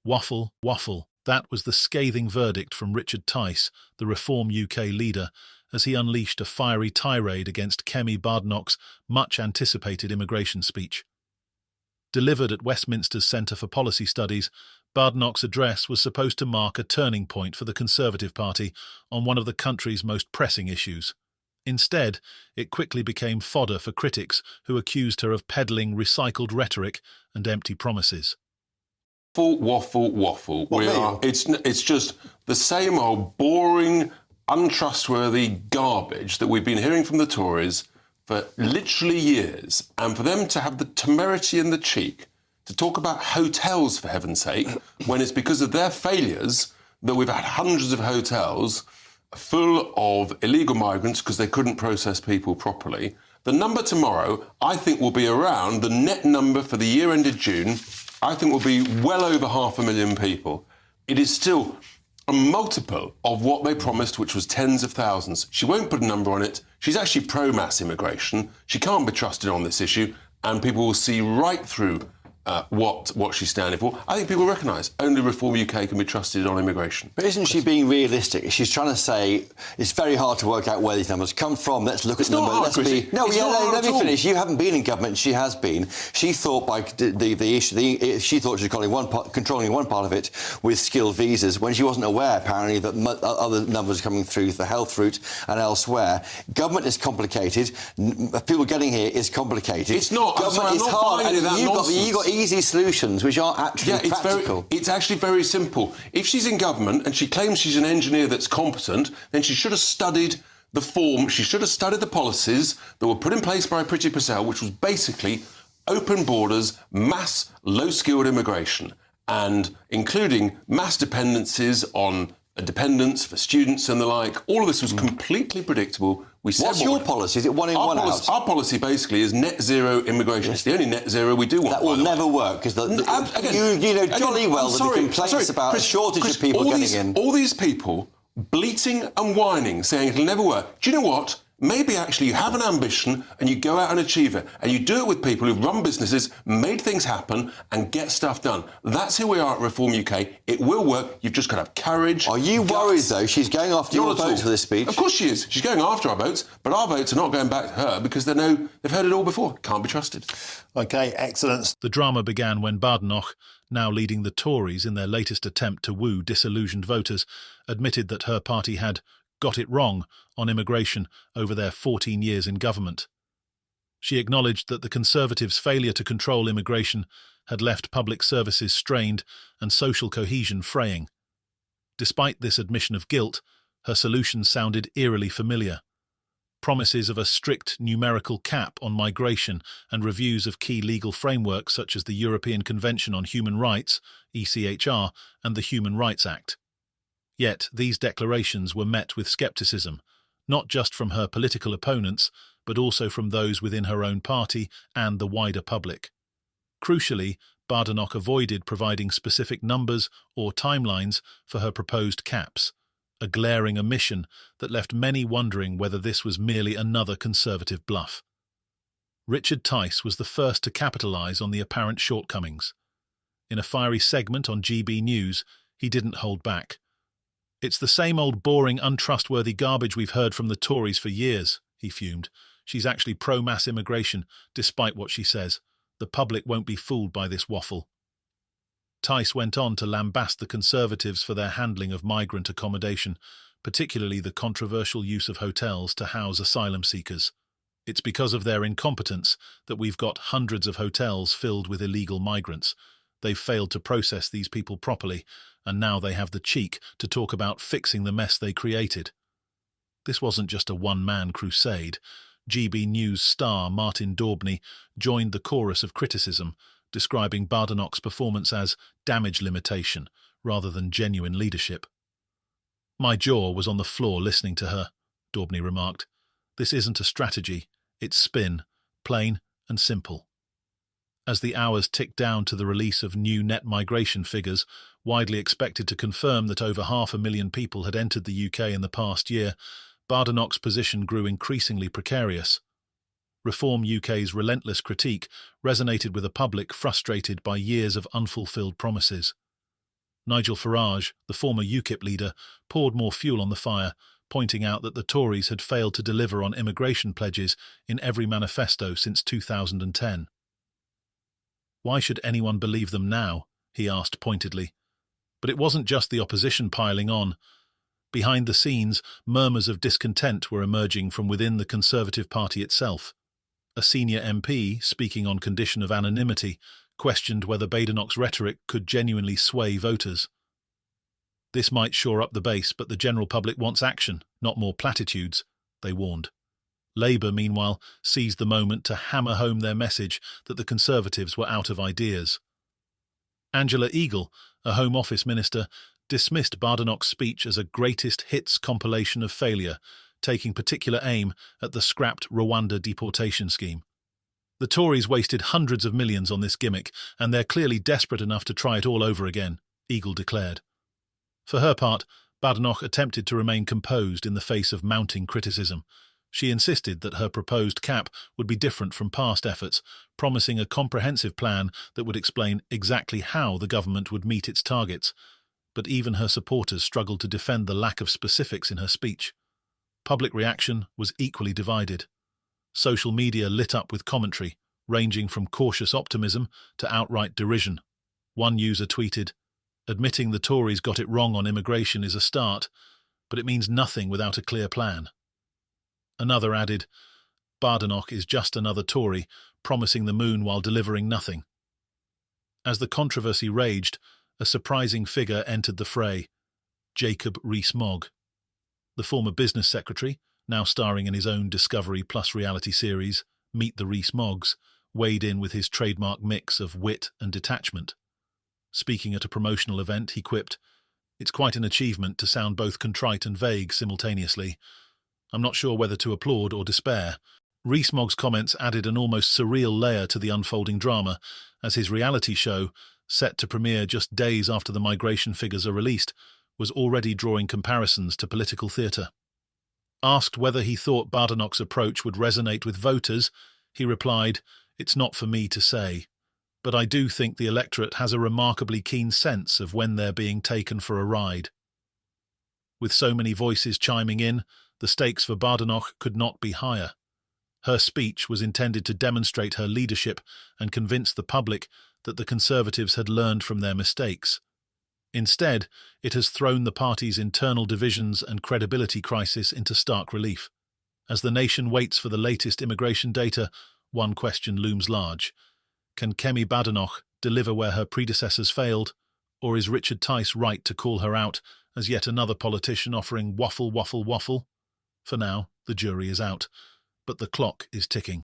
Waffle, waffle. That was the scathing verdict from Richard Tice, the Reform UK leader, as he unleashed a fiery tirade against Kemi Badenoch's much-anticipated immigration speech. Delivered at Westminster's Centre for Policy Studies, Badenoch's address was supposed to mark a turning point for the Conservative Party on one of the country's most pressing issues. Instead, it quickly became fodder for critics who accused her of peddling recycled rhetoric and empty promises. Waffle, waffle. It's just the same old boring, untrustworthy garbage that we've been hearing from the Tories for literally years. And for them to have the temerity and the cheek to talk about hotels, for heaven's sake, when it's because of their failures that we've had hundreds of hotels full of illegal migrants because they couldn't process people properly. The number tomorrow, I think, will be around the net number for the year ended June. I think will be well over 500,000 people. It is still a multiple of what they promised, which was tens of thousands. She won't put a number on it. She's actually pro-mass immigration. She can't be trusted on this issue, and people will see right through what she's standing for. I think people recognise only Reform UK can be trusted on immigration. But isn't she being realistic? She's trying to say it's very hard to work out where these numbers come from. Let's look at the numbers. Let me finish. You haven't been in government. She has been. She thought by the issue, she thought she was controlling one part of it with skilled visas when she wasn't aware, apparently, that other numbers are coming through the health route and elsewhere. Government is complicated. People getting here is complicated. It's not. Government is hard. You've got easy solutions which aren't actually practical. It's actually very simple. If she's in government and she claims she's an engineer that's competent, then she should have studied the form, she should have studied the policies that were put in place by Priti Patel, which was basically open borders, mass low-skilled immigration, and including mass dependencies on dependents for students and the like. All of this was completely predictable. What's your policy? Is it one in, one out? Our policy basically is net zero immigration. It's the only net zero we do want. That will never work, because you know jolly well that the complaints about a shortage of people getting in. All these people bleating and whining, saying it'll never work. Do you know what? Maybe actually you have an ambition and you go out and achieve it. And you do it with people who've run businesses, made things happen and get stuff done. That's who we are at Reform UK. It will work. You've just got to have courage. Are you worried, though? She's going after your votes for this speech. Of course she is. She's going after our votes, but our votes are not going back to her because they know they've heard it all before. Can't be trusted. OK, excellent. The drama began when Badenoch, now leading the Tories in their latest attempt to woo disillusioned voters, admitted that her party had got it wrong on immigration over their 14 years in government. She acknowledged that the Conservatives' failure to control immigration had left public services strained and social cohesion fraying. Despite this admission of guilt, her solution sounded eerily familiar. Promises of a strict numerical cap on migration and reviews of key legal frameworks such as the European Convention on Human Rights, ECHR, and the Human Rights Act. Yet these declarations were met with scepticism, not just from her political opponents, but also from those within her own party and the wider public. Crucially, Badenoch avoided providing specific numbers or timelines for her proposed caps, a glaring omission that left many wondering whether this was merely another Conservative bluff. Richard Tice was the first to capitalise on the apparent shortcomings. In a fiery segment on GB News, he didn't hold back. "It's the same old boring, untrustworthy garbage we've heard from the Tories for years," he fumed. "She's actually pro-mass immigration, despite what she says. The public won't be fooled by this waffle." Tice went on to lambast the Conservatives for their handling of migrant accommodation, particularly the controversial use of hotels to house asylum seekers. "It's because of their incompetence that we've got hundreds of hotels filled with illegal migrants. They've failed to process these people properly, and now they have the cheek to talk about fixing the mess they created." This wasn't just a one-man crusade. GB News star Martin Daubney joined the chorus of criticism, describing Badenoch's performance as damage limitation rather than genuine leadership. "My jaw was on the floor listening to her," Daubney remarked. "This isn't a strategy, it's spin, plain and simple." As the hours ticked down to the release of new net migration figures, widely expected to confirm that over 500,000 people had entered the UK in the past year, Badenoch's position grew increasingly precarious. Reform UK's relentless critique resonated with a public frustrated by years of unfulfilled promises. Nigel Farage, the former UKIP leader, poured more fuel on the fire, pointing out that the Tories had failed to deliver on immigration pledges in every manifesto since 2010. Why should anyone believe them now? He asked pointedly. But it wasn't just the opposition piling on. Behind the scenes, murmurs of discontent were emerging from within the Conservative Party itself. A senior MP, speaking on condition of anonymity, questioned whether Badenoch's rhetoric could genuinely sway voters. This might shore up the base, but the general public wants action, not more platitudes, they warned. Labour, meanwhile, seized the moment to hammer home their message that the Conservatives were out of ideas. Angela Eagle, a Home Office minister, dismissed Badenoch's speech as a greatest hits compilation of failure, taking particular aim at the scrapped Rwanda deportation scheme. The Tories wasted hundreds of millions on this gimmick, and they're clearly desperate enough to try it all over again, Eagle declared. For her part, Badenoch attempted to remain composed in the face of mounting criticism. She insisted that her proposed cap would be different from past efforts, promising a comprehensive plan that would explain exactly how the government would meet its targets. But even her supporters struggled to defend the lack of specifics in her speech. Public reaction was equally divided. Social media lit up with commentary, ranging from cautious optimism to outright derision. One user tweeted, "Admitting the Tories got it wrong on immigration is a start, but it means nothing without a clear plan." Another added, "Badenoch is just another Tory, promising the moon while delivering nothing." As the controversy raged, a surprising figure entered the fray, Jacob Rees-Mogg. The former business secretary, now starring in his own Discovery Plus reality series, Meet the Rees-Moggs, weighed in with his trademark mix of wit and detachment. Speaking at a promotional event, he quipped, "It's quite an achievement to sound both contrite and vague simultaneously. I'm not sure whether to applaud or despair." Rees-Mogg's comments added an almost surreal layer to the unfolding drama, as his reality show, set to premiere just days after the migration figures are released, was already drawing comparisons to political theatre. Asked whether he thought Badenoch's approach would resonate with voters, he replied, "It's not for me to say, but I do think the electorate has a remarkably keen sense of when they're being taken for a ride." With so many voices chiming in, the stakes for Badenoch could not be higher. Her speech was intended to demonstrate her leadership and convince the public that the Conservatives had learned from their mistakes. Instead, it has thrown the party's internal divisions and credibility crisis into stark relief. As the nation waits for the latest immigration data, one question looms large. Can Kemi Badenoch deliver where her predecessors failed, or is Richard Tice right to call her out as yet another politician offering waffle? For now, the jury is out, but the clock is ticking.